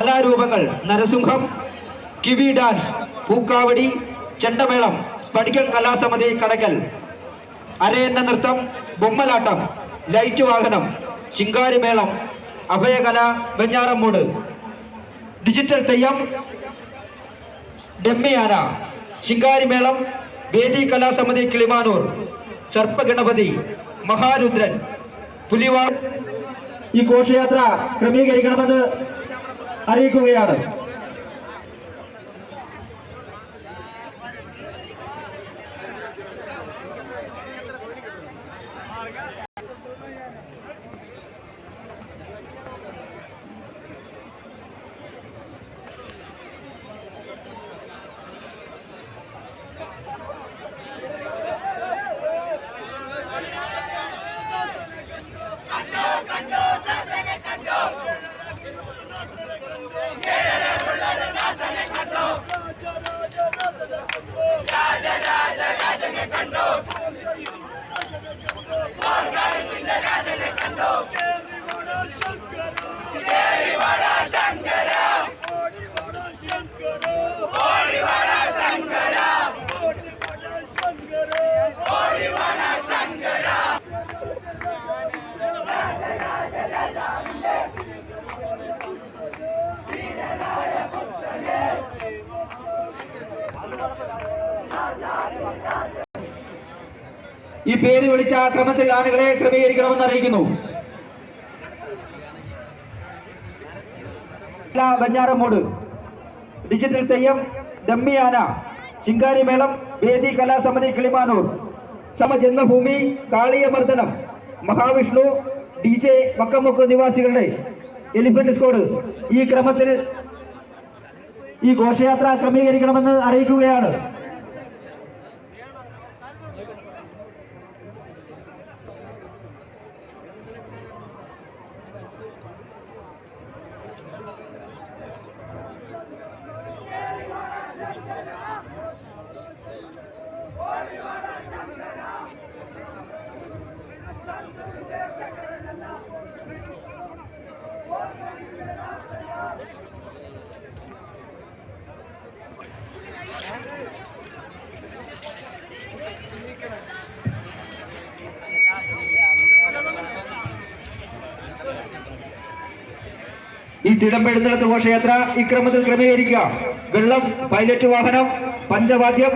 കലാരൂപങ്ങൾ Narasimham, kiwi dance, Pookkavadi, ചെണ്ടമേളം, സ്ഫടികം കലാസമിതി കടകൽ, അരയന്ന നൃത്തം, ബൊമ്മലാട്ടം, light വാഹനം, ശിങ്കാരിമേളം, അഭയകല വെഞ്ഞാറമ്മൂട്, ഡിജിറ്റൽ തെയ്യം, ഡെമ്മിയാന, ശിങ്കാരിമേളം, വേദി കലാസമിതി കിളിമാനൂർ, സർപ്പഗണപതി, മഹാരുദ്രൻ, പുലിവാൾ. ഈ ഘോഷയാത്ര ക്രമീകരിക്കണമെന്ന് അറിയിക്കുകയാണ്. ഈ പേര് വിളിച്ച ക്രമത്തിൽ ആനകളെ ക്രമീകരിക്കണമെന്ന് അറിയിക്കുന്നു. വെഞ്ഞാറമ്മൂട്, ഡിജിറ്റൽ തെയ്യം, ഡമ്മിയാന, ശിങ്കാരിമേളം, വേദി കലാസമിതി കിളിമാനൂർ, സമജന്മഭൂമി, കാളിയമർദ്ദനം, മഹാവിഷ്ണു, DJ വക്കമുക്ക് നിവാസികളുടെ എലിഫന്റ് സ്ക്വാഡ് ഈ ക്രമത്തിൽ ഈ ഘോഷയാത്ര ക്രമീകരിക്കണമെന്ന് അറിയിക്കുകയാണ്. ഈ തിടമ്പെഴുന്നള്ളത്ത് ഘോഷയാത്ര ഇക്രമത്തിൽ ക്രമീകരിക്കുക. വെള്ളം, പൈലറ്റ് വാഹനം, പഞ്ചവാദ്യം,